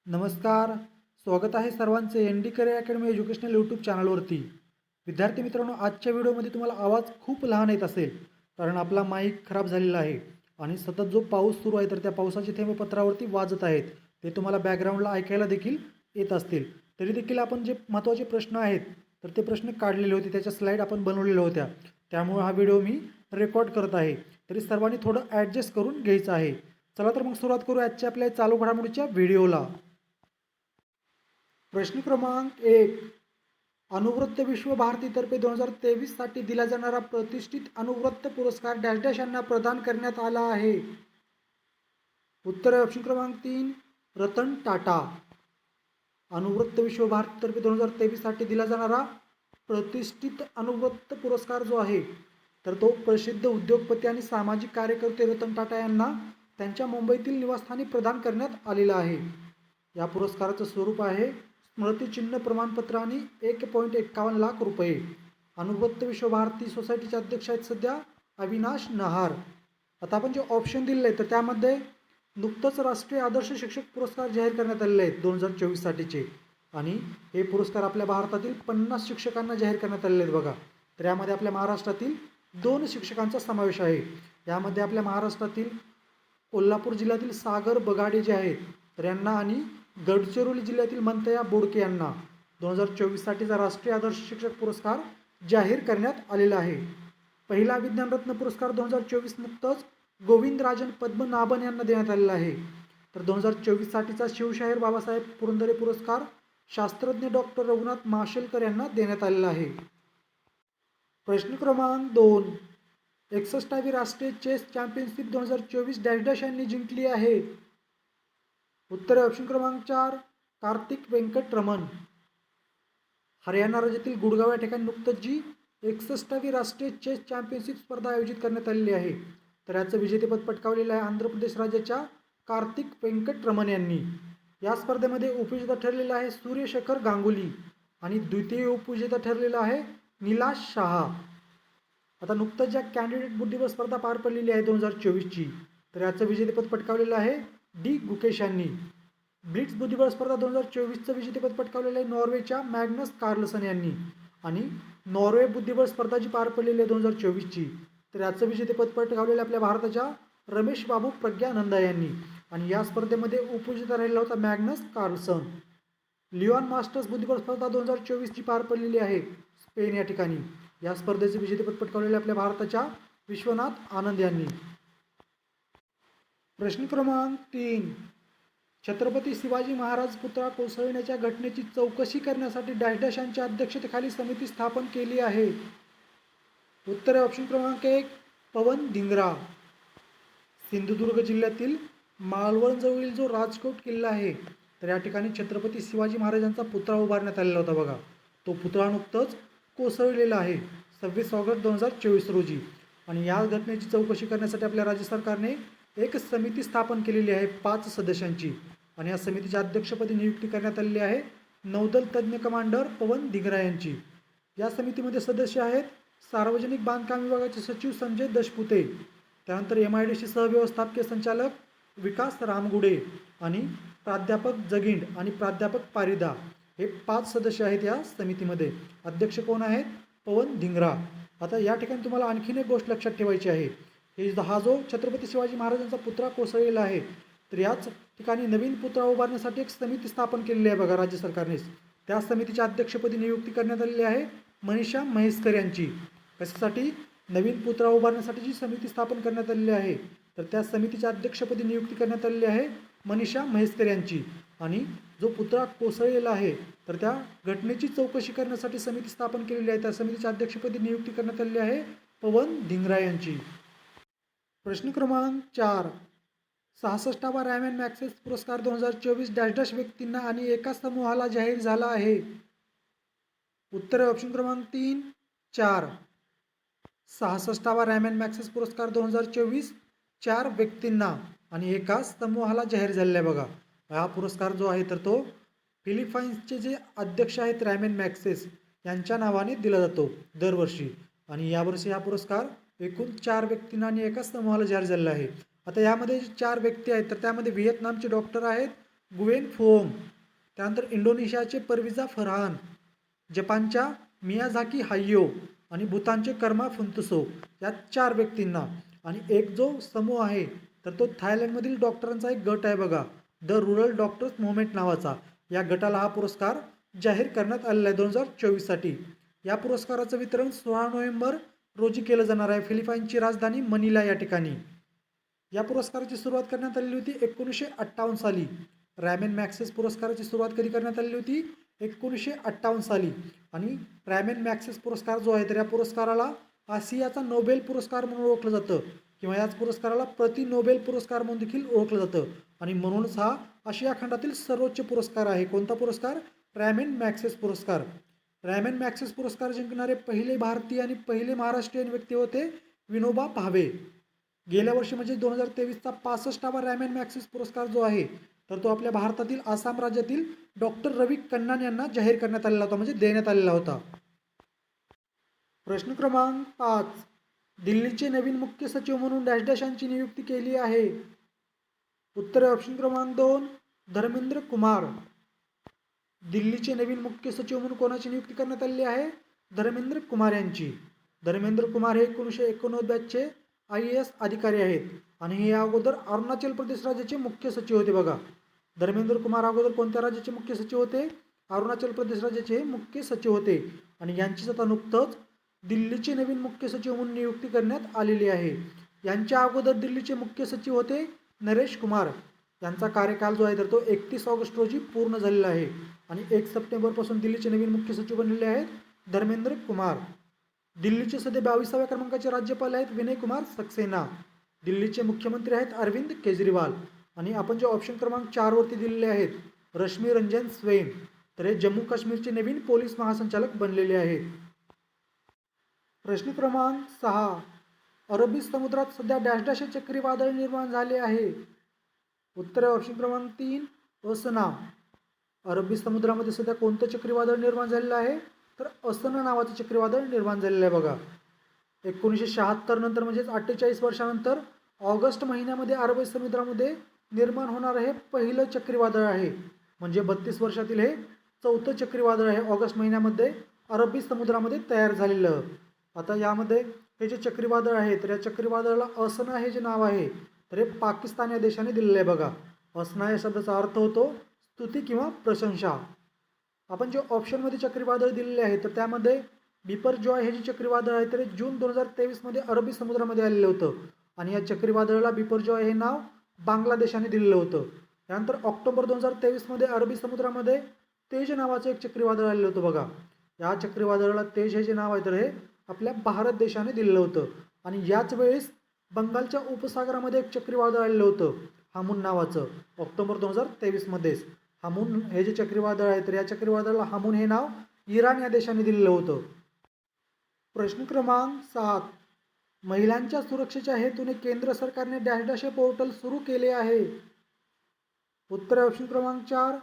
नमस्कार. स्वागत आहे सर्वांचे N D career academy educational YouTube चॅनलवरती. विद्यार्थी मित्रांनो, आजच्या व्हिडिओमध्ये तुम्हाला आवाज खूप लहान येत असेल कारण आपला माईक खराब झालेला आहे आणि सतत जो पाऊस सुरू आहे तर त्या पावसाचे थेंब पत्रावरती वाजत आहेत. ते तुम्हाला बॅकग्राऊंडला ऐकायला देखील येत असतील. तरी देखील आपण जे महत्त्वाचे प्रश्न आहेत तर ते प्रश्न काढलेले होते, त्याच्या स्लाईड आपण बनवलेल्या होत्या. त्यामुळे हा व्हिडिओ मी रेकॉर्ड करत आहे. तरी सर्वांनी थोडं ॲडजस्ट करून घ्यायचं आहे. चला तर मग सुरुवात करू आजच्या आपल्या चालू घडामोडीच्या व्हिडिओला. प्रश्न क्रमांक 1. अनुवृत्त विश्व भारतीतर्फे 2023 साठी दिला जाणारा प्रतिष्ठित अनुवृत्त पुरस्कार डॅश डॅश यांना प्रदान करण्यात आला आहे. उत्तर आहे ऑप्शन क्रमांक 3, रतन टाटा. अनुवृत्त विश्व भारतीतर्फे 2023 साठी दिला जाणारा प्रतिष्ठित अनुवृत्त पुरस्कार जो आहे तर तो प्रसिद्ध उद्योगपती आणि सामाजिक कार्यकर्ते रतन टाटा यांना त्यांच्या मुंबईतील निवासस्थानी प्रदान करण्यात आलेला आहे. या पुरस्काराचं स्वरूप आहे स्मृतिचिन्ह, प्रमाणपत्र आणि 1.51 लाख रुपये. अनुवृत्त विश्व भारती सोसायटीचे अध्यक्ष आहेत सध्या अविनाश नहार. आता आपण जे ऑप्शन दिलेले आहेत तर त्यामध्ये नुकतंच राष्ट्रीय आदर्श शिक्षक पुरस्कार जाहीर करण्यात आलेले आहेत 2024 साठीचे, आणि हे पुरस्कार आपल्या भारतातील 50 शिक्षकांना जाहीर करण्यात आलेले आहेत बघा. तर यामध्ये आपल्या महाराष्ट्रातील 2 शिक्षकांचा समावेश आहे. यामध्ये आपल्या महाराष्ट्रातील कोल्हापूर जिल्ह्यातील सागर बगाडे जे आहेत तर यांना आणि गडचिरोली जिल्ह्यातील मंतया बोडके यांना 2024 साठीचा राष्ट्रीय आदर्श शिक्षक पुरस्कार जाहीर करण्यात आलेला आहे. पहिला विज्ञानरत्न पुरस्कार 2024 नुकतंच गोविंदराजन पद्मनाभन यांना देण्यात आलेला आहे. तर 2024 साठीचा शिवशाहीर बाबासाहेब पुरंदरे पुरस्कार शास्त्रज्ञ डॉक्टर रघुनाथ माशेलकर यांना देण्यात आलेला आहे. प्रश्न क्रमांक 2. 61वी राष्ट्रीय चेस चॅम्पियनशिप 2024 डॅश डॅश यांनी जिंकली आहे. उत्तर आहे ऑप्शन क्रमांक 4, कार्तिक वेंकटरमण. हरियाणा राज्यातील गुडगाव या ठिकाणी नुकतंच जी 61वी राष्ट्रीय चेस चॅम्पियनशिप स्पर्धा आयोजित करण्यात आलेली आहे तर याचं विजेतेपद पटकावलेलं आहे आंध्र प्रदेश राज्याच्या कार्तिक वेंकटरमण यांनी. या स्पर्धेमध्ये उपविजेता ठरलेला आहे सूर्यशेखर गांगुली आणि द्वितीय उपविजेता ठरलेला आहे निलाश शहा. आता नुकतंच ज्या कॅन्डिडेट बुद्धिबळ स्पर्धा पार पडलेली आहे 2024ची तर याचं विजेतेपद पटकावलेलं आहे डी गुकेश यांनी. ब्लिट्स बुद्धिबळ स्पर्धा 2024चं विजेतेपद पटकावलेलं आहे नॉर्वेच्या मॅग्नस कार्लसन यांनी. आणि नॉर्वे बुद्धिबळ स्पर्धा जी पार पडलेली आहे 2024ची तर याचं विजेतेपद पटकावलेलं आपल्या भारताच्या रमेश बाबू प्रज्ञानंदा यांनी. आणि या स्पर्धेमध्ये उपविजेता राहिला होता मॅग्नस कार्लसन. लिओन मास्टर्स बुद्धिबळ स्पर्धा 2024ची पार पडलेली आहे स्पेन या ठिकाणी. या स्पर्धेचे विजेतेपद पटकावलेले आपल्या भारताच्या विश्वनाथ आनंद यांनी. प्रश्न क्रमांक 3. छत्रपती शिवाजी महाराज पुतळा कोसळण्याच्या घटनेची चौकशी करण्यासाठी डॅश डॅश यांच्या अध्यक्षतेखाली समिती स्थापन केली आहे. उत्तर आहे ऑप्शन क्रमांक 1, पवन धिंगरा. सिंधुदुर्ग जिल्ह्यातील मालवणजवळील जो राजकोट किल्ला आहे तर या ठिकाणी छत्रपती शिवाजी महाराजांचा पुतळा उभारण्यात आलेला होता बघा. तो पुतळा नुकतंच कोसळलेला आहे 26 ऑगस्ट 2024 रोजी. आणि या घटनेची चौकशी करण्यासाठी आपल्या राज्य सरकारने एक समिती स्थापन केलेली आहे 5 सदस्यांची. आणि या समितीच्या अध्यक्षपदी नियुक्ती करण्यात आलेली आहे नौदल तज्ज्ञ कमांडर पवन धिंगरा यांची. या समितीमध्ये सदस्य आहेत सार्वजनिक बांधकाम विभागाचे सचिव संजय दशपुते, त्यानंतर MIDC सहव्यवस्थापकीय संचालक विकास रामगुडे आणि प्राध्यापक जगिंड आणि प्राध्यापक पारिदा, हे 5 सदस्य आहेत या समितीमध्ये. अध्यक्ष कोण आहेत? पवन धिंगरा. आता या ठिकाणी तुम्हाला आणखीन एक गोष्ट लक्षात ठेवायची आहे. हा जो छत्रपती शिवाजी महाराजांचा पुतळा कोसळलेला आहे तर याच ठिकाणी नवीन पुतळा उभारण्यासाठी एक समिती स्थापन केलेली आहे बघा राज्य सरकारनेच. त्या समितीच्या अध्यक्षपदी नियुक्ती करण्यात आलेली आहे मनीषा म्हैसकर यांची. कशासाठी? नवीन पुतळा उभारण्यासाठी जी समिती स्थापन करण्यात आलेली आहे तर त्या समितीच्या अध्यक्षपदी नियुक्ती करण्यात आलेली आहे मनीषा म्हैसकर यांची. आणि जो पुतळा कोसळलेला आहे तर त्या घटनेची चौकशी करण्यासाठी समिती स्थापन केलेली आहे, त्या समितीच्या अध्यक्षपदी नियुक्ती करण्यात आलेली आहे पवन धिंगरा यांची. प्रश्न क्रमांक 4. 66वा रॅमन मॅग्सेस पुरस्कार 2024 डॅश डॅश व्यक्तींना आणि एका समूहाला जाहीर झाला आहे. उत्तर आहे ऑप्शन क्रमांक 3, 4. 66वा रॅमन मॅग्सेस पुरस्कार 2024 4 व्यक्तींना आणि एका समूहाला जाहीर झालेला आहे बघा. हा पुरस्कार जो आहे तर तो फिलिपाईन्सचे जे अध्यक्ष आहेत रॅमन मॅग्सेस यांच्या नावाने दिला जातो दरवर्षी. आणि यावर्षी हा पुरस्कार एकूण 4 व्यक्तींना आणि एका समूहाला जाहीर झालेला आहे. आता यामध्ये 4 व्यक्ती आहेत तर त्यामध्ये व्हिएतनामचे डॉक्टर आहेत गुवेन फोंग, त्यानंतर इंडोनेशियाचे परविजा फरहान, जपानच्या मियाझाकी हायो आणि भूतानचे कर्मा फुंतसो या 4 व्यक्तींना. आणि एक जो समूह आहे तर तो थायलंडमधील डॉक्टरांचा एक गट आहे बघा, द रुरल डॉक्टर्स मुव्हमेंट नावाचा. या गटाला हा पुरस्कार जाहीर करण्यात आलेला आहे 2024साठी. या पुरस्काराचं वितरण 16 नोव्हेंबर रोजी केलं जाणार आहे फिलिपाईनची राजधानी मनिला या ठिकाणी. या पुरस्काराची सुरुवात करण्यात आलेली होती 1958 साली. रॅमेन मॅक्सेस पुरस्काराची सुरुवात कधी करण्यात आलेली होती? 1958 साली. आणि रॅमेन मॅक्सेस पुरस्कार जो आहे तर या पुरस्काराला आशियाचा नोबेल पुरस्कार म्हणून ओळखलं जातं किंवा याच पुरस्काराला प्रति नोबेल पुरस्कार म्हणून देखील ओळखलं जातं. आणि म्हणूनच हा आशिया खंडातील सर्वोच्च पुरस्कार आहे. कोणता पुरस्कार? रॅमेन मॅक्सेस पुरस्कार. रॅमेन मॅक्सेस पुरस्कार जिंकणारे पहिले भारतीय आणि पहिले महाराष्ट्रीयन व्यक्ती होते विनोबा भावे. गेल्या वर्षी म्हणजे 2023चा 65वा रॅमेन मॅक्सेस पुरस्कार जो आहे तर तो आपल्या भारतातील आसाम राज्यातील डॉक्टर रवी कन्नान यांना जाहीर करण्यात आलेला होता, म्हणजे देण्यात आलेला होता. प्रश्न क्रमांक 5. दिल्लीचे नवीन मुख्य सचिव म्हणून डॅश डॅश यांची नियुक्ती केली आहे. उत्तर ऑप्शन क्रमांक 2 धर्मेंद्र कुमार. दिल्लीचे नवीन मुख्य सचिव म्हणून कोणाची नियुक्ती करण्यात आलेली आहे? धर्मेंद्र कुमार यांची. धर्मेंद्र कुमार हे 1989 बॅचचे IAS अधिकारी आहेत आणि हे अगोदर अरुणाचल प्रदेश राज्याचे मुख्य सचिव होते बघा. धर्मेंद्र कुमार अगोदर कोणत्या राज्याचे मुख्य सचिव होते? अरुणाचल प्रदेश राज्याचे मुख्य सचिव होते आणि यांचीच आता नुकतंच दिल्लीचे नवीन मुख्य सचिव म्हणून नियुक्ती करण्यात आलेली आहे. यांच्या अगोदर दिल्लीचे मुख्य सचिव होते नरेश कुमार. यांचा कार्यकाल जो आहे तर तो 31 ऑगस्ट रोजी पूर्ण झालेला आहे आणि 1 सप्टेंबरपासून दिल्लीचे नवीन मुख्य सचिव बनलेले आहेत धर्मेंद्र कुमार. दिल्लीचे सध्या 22व्या क्रमांकाचे राज्यपाल आहेत विनय कुमार सक्सेना. दिल्लीचे मुख्यमंत्री आहेत अरविंद केजरीवाल. आणि आपण जे ऑप्शन क्रमांक 4 वरती दिलेले आहेत रश्मी रंजन स्वेन, तर हे जम्मू काश्मीरचे नवीन पोलीस महासंचालक बनलेले आहेत. प्रश्न क्रमांक 6. अरबी समुद्रात सध्या डॅश डॅश हे चक्रीवादळ निर्माण झाले आहे. उत्तर ऑप्शन क्रमांक 3 असना. अरबी समुद्रामध्ये सध्या कोणतं चक्रीवादळ निर्माण झालेलं आहे? तर असना नावाचं चक्रीवादळ निर्माण झालेलं आहे बघा. 1976 नंतर म्हणजेच 48 वर्षानंतर ऑगस्ट महिन्यामध्ये अरबी समुद्रामध्ये निर्माण होणारं हे पहिलं चक्रीवादळ आहे. म्हणजे 32 वर्षातील हे 4थं चक्रीवादळ आहे ऑगस्ट महिन्यामध्ये अरबी समुद्रामध्ये तयार झालेलं. आता यामध्ये हे जे चक्रीवादळ आहे तर या चक्रीवादळाला असना हे जे नाव आहे तर हे पाकिस्तान या देशाने दिलेलं आहे बघा. असना या शब्दाचा अर्थ होतो स्तुती किंवा प्रशंसा. आपण जे ऑप्शनमध्ये चक्रीवादळ दिलेले आहे तर त्यामध्ये बिपरजॉय हे जे चक्रीवादळ आहे तर जून 2023मध्ये अरबी समुद्रामध्ये आलेलं होतं आणि या चक्रीवादळाला बिपरजॉय हे नाव बांगलादेशाने दिलेलं होतं. त्यानंतर ऑक्टोबर 2023मध्ये अरबी समुद्रामध्ये तेज नावाचं एक चक्रीवादळ आलेलं होतं बघा. या चक्रीवादळाला तेज हे जे नाव आहे तर हे आपल्या भारत देशाने दिलेलं होतं. आणि याच वेळेस बंगालच्या उपसागरामध्ये एक चक्रीवादळ आलेलं होतं हामून नावाचं ऑक्टोबर 2023मध्येच. हामून हे जे चक्रीवादळ आहे तर या चक्रीवादळाला हामून हे नाव इराण या देशाने दिलेलं होतं. प्रश्न क्रमांक 7. महिलांच्या सुरक्षेच्या हेतूने केंद्र सरकारने डॅश डॅश हे पोर्टल सुरू केले आहे. उत्तर ऑप्शन क्रमांक 4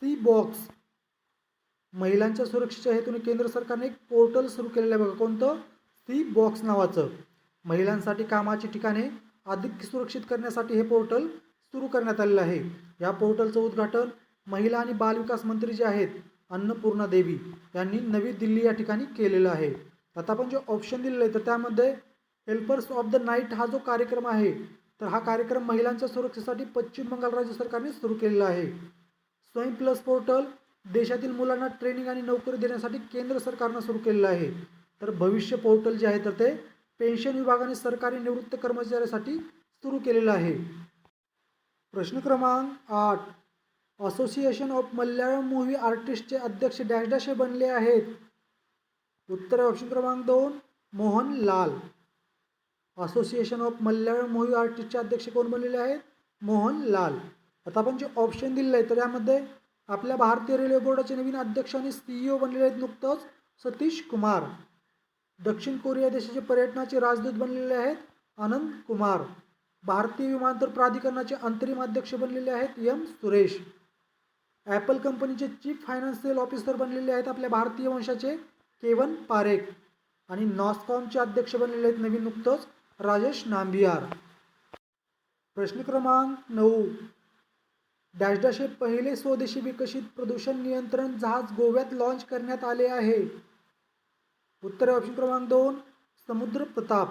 सी बॉक्स. महिलांच्या सुरक्षेच्या हेतूने केंद्र सरकारने एक पोर्टल सुरू केलेलं आहे बघा. कोणतं? सी बॉक्स नावाचं. महिलांसाठी कामाची ठिकाणे अधिक सुरक्षित करण्यासाठी हे पोर्टल सुरू करण्यात आलेलं आहे. या पोर्टलचं उद्घाटन महिला आणि बालविकास मंत्री जे आहेत अन्नपूर्णा देवी यांनी नवी दिल्ली या ठिकाणी केलेलं आहे. आता आपण जे ऑप्शन दिलेलं आहे तर त्यामध्ये हेल्पर्स ऑफ द नाईट हा जो कार्यक्रम आहे तर हा कार्यक्रम महिलांच्या सुरक्षेसाठी पश्चिम बंगाल राज्य सरकारने सुरू केलेला आहे. स्वयं प्लस पोर्टल देशातील मुलांना ट्रेनिंग आणि नोकरी देण्यासाठी केंद्र सरकारनं सुरू केलेलं आहे. तर भविष्य पोर्टल जे आहे तर ते पेन्शन विभागाने सरकारी निवृत्त कर्मचाऱ्यासाठी सुरू केलेलं आहे. प्रश्न क्रमांक 8. असोसिएशन ऑफ मल्याळम मूव्ही आर्टिस्टचे अध्यक्ष डॅश डॅश हे बनले आहेत. उत्तर ऑप्शन क्रमांक 2 Mohan Lal. Association of Malayalam movie आर्टिस्टचे अध्यक्ष कोण बनलेले आहेत? मोहन लाल. आता आपण जे ऑप्शन दिलेलं आहे तर यामध्ये आपल्या भारतीय रेल्वे बोर्डाचे नवीन अध्यक्ष आणि CEO बनलेले आहेत नुकतंच सतीश कुमार. दक्षिण कोरिया देशाचे पर्यटनाचे राजदूत बनलेले आहेत आनंद कुमार. भारतीय विमानतळ प्राधिकरणाचे अंतरिम अध्यक्ष बनलेले आहेत M सुरेश. ॲपल कंपनीचे चीफ फायनान्शियल ऑफिसर बनलेले आहेत आपल्या भारतीय वंशाचे केवन पारेख. आणि नॉस्कॉमचे अध्यक्ष बनलेले आहेत नवीन नुकतंच राजेश नांबियार. प्रश्न क्रमांक 9. डॅश डॅश हे पहिले स्वदेशी विकसित प्रदूषण नियंत्रण जहाज गोव्यात लॉन्च करण्यात आले आहे? उत्तर ऑप्शन क्रमांक 2 समुद्र प्रताप.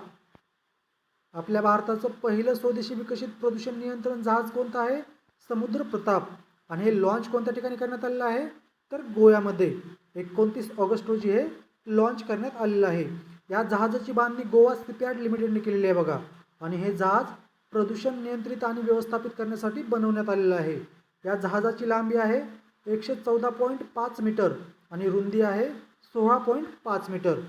आपल्या भारताचं पहिलं स्वदेशी विकसित प्रदूषण नियंत्रण जहाज कोणतं आहे? समुद्र प्रताप. आणि हे लॉन्च कोणत्या ठिकाणी करण्यात आलेलं आहे? तर गोव्यामध्ये 29 ऑगस्ट रोजी हे लॉन्च करण्यात आलेलं आहे. या जहाजाची बांधणी गोवा शिपयार्ड लिमिटेडने केलेली आहे बघा. आणि हे जहाज प्रदूषण नियंत्रित आणि व्यवस्थापित करण्यासाठी बनवण्यात आलेलं आहे. या जहाजाची लांबी आहे 114.5 मीटर आणि रुंदी आहे 16.5 मीटर.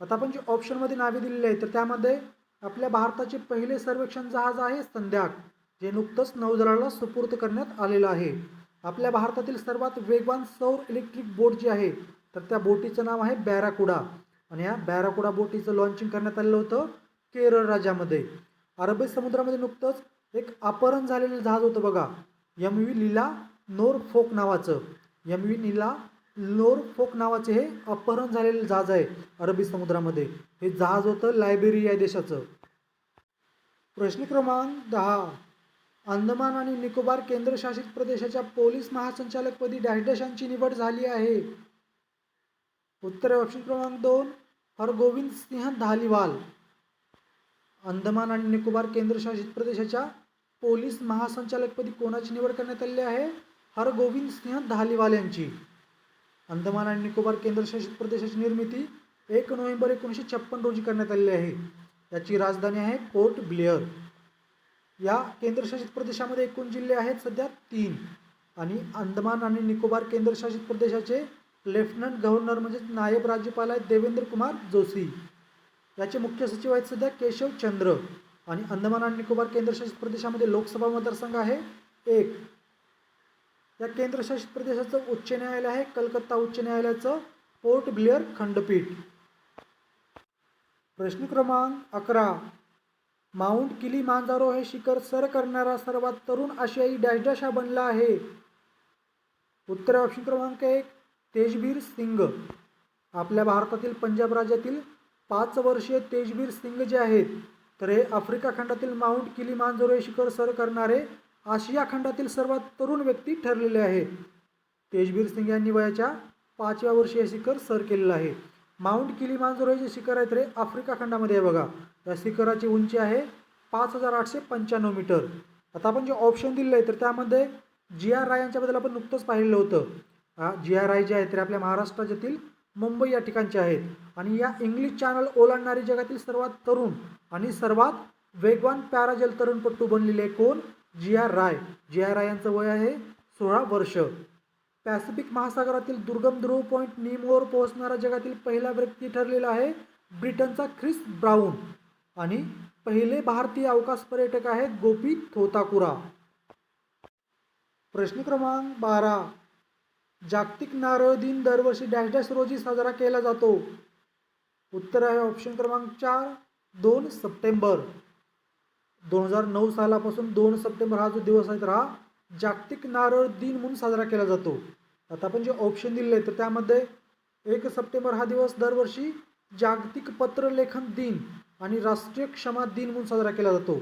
आता आपण जे ऑप्शनमध्ये नावे दिलेली आहे तर त्यामध्ये आपल्या भारताचे पहिले सर्वेक्षण जहाज आहे संध्याक, जे नुकतंच नौदलाला सुपूर्द करण्यात आलेलं आहे. आपल्या भारतातील सर्वात वेगवान सौर इलेक्ट्रिक बोट जी आहे तर त्या बोटीचं नाव आहे बॅराकुडा. आणि या बॅराकुडा बोटीचं लॉन्चिंग करण्यात आलेलं होतं केरळ राज्यामध्ये. अरबी समुद्रामध्ये नुकतंच एक अपहरण झालेलं जहाज होतं बघा, MV लीला नोरफोक नावाचं. MV लीला नोरफोक नावाचे हे अपहरण झालेलं जहाज आहे अरबी समुद्रामध्ये. हे जहाज होतं लायबेरिया देशाचं. प्रश्न क्रमांक 10. अंदमान आणि निकोबार केंद्रशासित प्रदेशाच्या पोलीस महासंचालकपदी डॅश डॅश यांची निवड झाली आहे? उत्तर ऑप्शन क्रमांक 2 हरगोविंद सिंह धालीवाल. अंदमान आणि निकोबार केंद्रशासित प्रदेशाच्या पोलीस महासंचालकपदी कोणाची निवड करण्यात आलेली आहे? हरगोविंद सिंह धालीवाल यांची. अंदमान आणि निकोबार केंद्रशासित प्रदेशाची निर्मिती 1 नोव्हेंबर 1956 रोजी करण्यात आलेली आहे. याची राजधानी आहे पोर्ट ब्लेअर. या केंद्रशासित प्रदेशामध्ये एकूण जिल्हे आहेत सध्या 3. आणि अंदमान आणि निकोबार केंद्रशासित प्रदेशाचे लेफ्टनंट गव्हर्नर म्हणजे नायब राज्यपाल आहेत देवेंद्र कुमार जोशी. याचे मुख्य सचिव आहेत सध्या केशव चंद्र. आणि अंदमान आणि निकोबार केंद्रशासित प्रदेशामध्ये लोकसभा मतदारसंघ आहे 1. या केंद्रशासित प्रदेशाचं उच्च न्यायालय आहे कलकत्ता उच्च न्यायालयाचं पोर्ट ब्लेअर खंडपीठ. प्रश्न क्रमांक 11. माउंट किलीमांजारो हे शिखर सर करणारा सर्वात तरुण आशियाई डॅश डॅश हा बनला आहे? उत्तर ऑप्शन क्रमांक 1 तेजबीर सिंग. आपल्या भारतातील पंजाब राज्यातील 5 वर्षीय तेजबीर सिंग जे आहेत तर हे आफ्रिका खंडातील माउंट किलीमांजारो हे शिखर सर करणारे आशिया खंडातील सर्वात तरुण व्यक्ती ठरलेले आहेत. तेजबीर सिंग यांनी वयाच्या 5व्या वर्षी हे शिखर सर केलेलं आहे. माउंट किलीमांजारो हे जे शिखर आहे तर आफ्रिका खंडामध्ये आहे बघा. या शिखराची उंची आहे 5895 मीटर. आता आपण जे ऑप्शन दिलेलं आहे तर त्यामध्ये GR राय यांच्याबद्दल आपण नुकतंच पाहिलेलं होतं. GR राय जे आहेत ते आपल्या महाराष्ट्र राज्यातील मुंबई या ठिकाणचे आहेत. आणि या इंग्लिश चॅनल ओलांडणारी जगातील सर्वात तरुण आणि सर्वात वेगवान पॅराजल तरुणपटू बनलेले कोण? GR राय. GR राय यांचं वय आहे 16 वर्ष. पॅसिफिक महासागरातील दुर्गम ध्रुव पॉईंट नीमोवर पोहोचणारा जगातील पहिला व्यक्ती ठरलेला आहे ब्रिटनचा ख्रिस ब्राऊन. आणि पहिले भारतीय अवकाश पर्यटक आहेत गोपी थोताकुरा. प्रश्न क्रमांक 12. जागतिक नारळ दिन दरवर्षी डॅश डॅश रोजी साजरा केला जातो? उत्तर आहे ऑप्शन क्रमांक 4 2 सप्टेंबर. 2009 सालापासून 2 सप्टेंबर हा जो दिवस आहे तर हा जागतिक नारळ दिन म्हणून साजरा केला जातो. आता आपण जे ऑप्शन दिलेले आहे तर त्यामध्ये 1 सप्टेंबर हा दिवस दरवर्षी जागतिक पत्रलेखन दिन आणि राष्ट्रीय क्षमा दिन म्हणून साजरा केला जातो.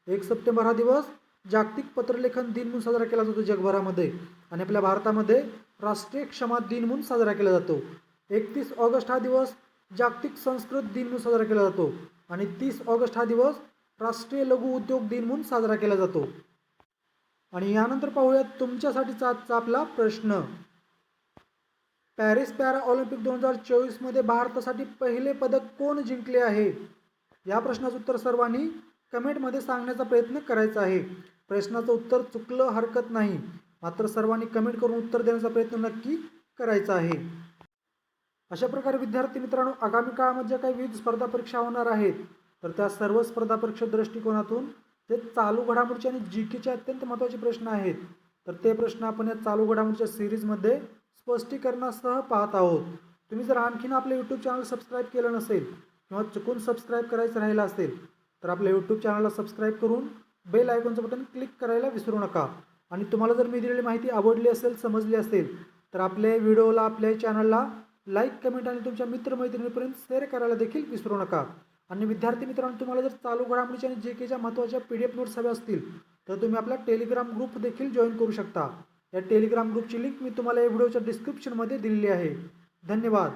1 सप्टेंबर हा दिवस जागतिक पत्रलेखन दिन म्हणून साजरा केला जातो जगभरामध्ये. आणि आपल्या भारतामध्ये राष्ट्रीय क्षमा दिन म्हणून साजरा केला जातो. 31 ऑगस्ट हा दिवस जागतिक संस्कृत दिन म्हणून साजरा केला जातो. आणि 30 ऑगस्ट हा दिवस राष्ट्रीय लघु उद्योग दिन म्हणून साजरा केला जातो. आणि यानंतर पाहूयात तुमच्यासाठीचा आजचा आपला प्रश्न. पॅरिस पॅरा ऑलिम्पिक 2024 मध्ये भारतासाठी पहिले पदक कोण जिंकले आहे? या प्रश्नाचं उत्तर सर्वांनी कमेंटमध्ये सांगण्याचा प्रयत्न करायचा आहे. प्रश्नाचं उत्तर चुकलं हरकत नाही, मात्र सर्वांनी कमेंट करून उत्तर देण्याचा प्रयत्न नक्की करायचा आहे. अशा प्रकारे विद्यार्थी मित्रांनो, आगामी काळामध्ये काही विविध स्पर्धा परीक्षा होणार आहेत तर त्या सर्व स्पर्धा परीक्षा दृष्टिकोनातून जे चालू घडामोडीचे आणि GKचे अत्यंत महत्त्वाचे प्रश्न आहेत तर ते प्रश्न आपण या चालू घडामोडीच्या सिरीजमध्ये स्पष्टीकरणासह पाहत आहोत. तुम्ही जर आणखीन आपले यूट्यूब चॅनल सबस्क्राईब केलं नसेल किंवा चुकून सबस्क्राईब करायचं राहिलं असेल तर आपल्या यूट्यूब चॅनलला सबस्क्राईब करून बेल आयकॉनचं बटन क्लिक करायला विसरू नका. आणि तुम्हाला जर मी दिलेली माहिती आवडली असेल, समजली असेल तर आपल्या व्हिडिओला, आपल्या चॅनलला लाईक, कमेंट आणि तुमच्या मित्रमैत्रिणींपर्यंत शेअर करायला देखील विसरू नका. आणि विद्यार्थी मित्रांनो, तुम्हाला जर चालू घडामोडीच्या आणि GKच्या महत्त्वाच्या PDF नोट्स हव्या असतील तर तुम्ही आपला टेलिग्राम ग्रुप देखील जॉईन करू शकता. या टेलिग्राम ग्रुपची लिंक मी तुम्हाला या व्हिडिओच्या डिस्क्रिप्शनमध्ये दिलेली आहे. धन्यवाद.